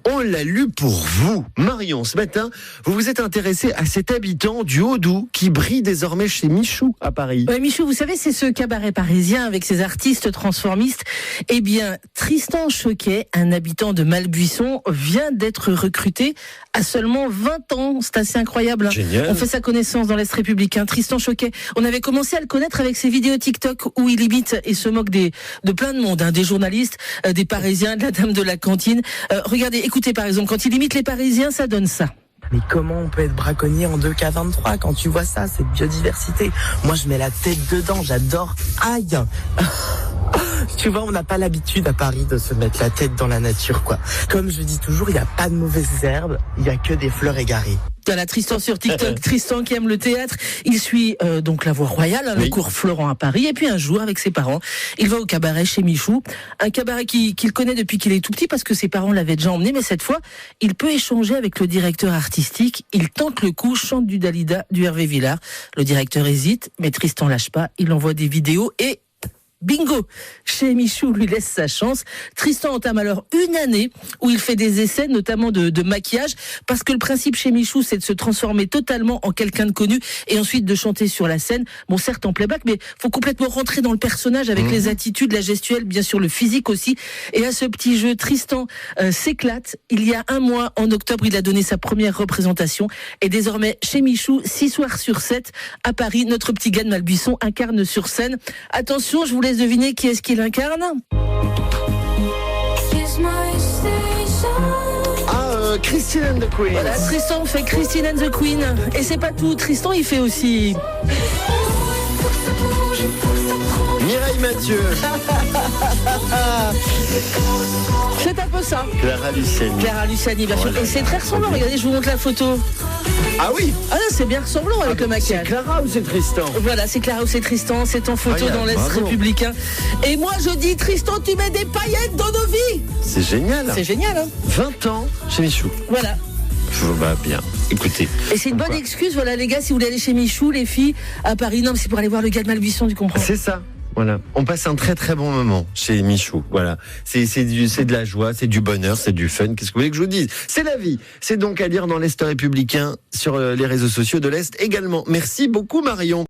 On l'a lu pour vous. Marion, ce matin, vous vous êtes intéressé à cet habitant du Haut-Doubs qui brille désormais chez Michou à Paris. Ouais, Michou, vous savez, c'est ce cabaret parisien avec ses artistes transformistes. Eh bien, Tristan Choquet, un habitant de Malbuisson, vient d'être recruté à seulement 20 ans. C'est assez incroyable. Génial. On fait sa connaissance dans l'Est républicain. Tristan Choquet, on avait commencé à le connaître avec ses vidéos TikTok où il imite et se moque de plein de monde, des journalistes, des Parisiens, de la dame de la cantine. Regardez, écoutez par exemple, quand il imite les Parisiens, ça donne ça. Mais comment on peut être braconnier en 2K23 quand tu vois ça, cette biodiversité? Moi, je mets la tête dedans, j'adore. Aïe. Tu vois, on n'a pas l'habitude à Paris de se mettre la tête dans la nature, quoi. Comme je dis toujours, il n'y a pas de mauvaises herbes, il n'y a que des fleurs égarées. Voilà, Tristan sur TikTok, Tristan qui aime le théâtre. Il suit donc la Voie Royale, le cours Florent à Paris. Et puis un jour, avec ses parents, il va au cabaret chez Michou. Un cabaret qu'il connaît depuis qu'il est tout petit parce que ses parents l'avaient déjà emmené. Mais cette fois, il peut échanger avec le directeur artistique. Il tente le coup, chante du Dalida, du Hervé Villard. Le directeur hésite, mais Tristan lâche pas. Il envoie des vidéos et... bingo! Chez Michou lui laisse sa chance. Tristan entame alors une année où il fait des essais, notamment de maquillage, parce que le principe chez Michou, c'est de se transformer totalement en quelqu'un de connu et ensuite de chanter sur la scène. Bon, certes en playback, mais faut complètement rentrer dans le personnage avec les attitudes, la gestuelle, bien sûr le physique aussi. Et à ce petit jeu, Tristan s'éclate. Il y a un mois, en octobre, il a donné sa première représentation. Et désormais, chez Michou, 6 soirs sur 7, à Paris, notre petit gars de Malbuisson incarne sur scène. Attention, je vous laisse deviner qui est-ce qu'il incarne. Christine and the Queen. Voilà, Tristan fait Christine and the Queen. Et c'est pas tout, Tristan il fait aussi... Mireille Mathieu. C'est un peu ça. Clara Luciani. Clara Luciani, bien sûr. Voilà. Et c'est très ressemblant, regardez, je vous montre la photo. Ah oui. Ah là, c'est bien ressemblant avec le C'est maquillage. Clara ou c'est Tristan? Voilà, c'est Clara ou c'est Tristan, c'est en photo Regarde, dans l'Est bravo. républicain. Et moi je dis, Tristan, tu mets des paillettes dans nos vies. C'est génial. C'est génial, hein. 20 ans chez Michou. Voilà. Bien. Écoutez. Et c'est une bonne excuse, voilà les gars, si vous voulez aller chez Michou, les filles, à Paris, non, mais c'est pour aller voir le gars de Malbuisson, tu comprends? C'est ça. Voilà. On passe un très très bon moment chez Michou. Voilà. C'est de la joie, c'est du bonheur, c'est du fun. Qu'est-ce que vous voulez que je vous dise? C'est la vie. C'est donc à lire dans l'Est républicain sur les réseaux sociaux de l'Est également. Merci beaucoup Marion.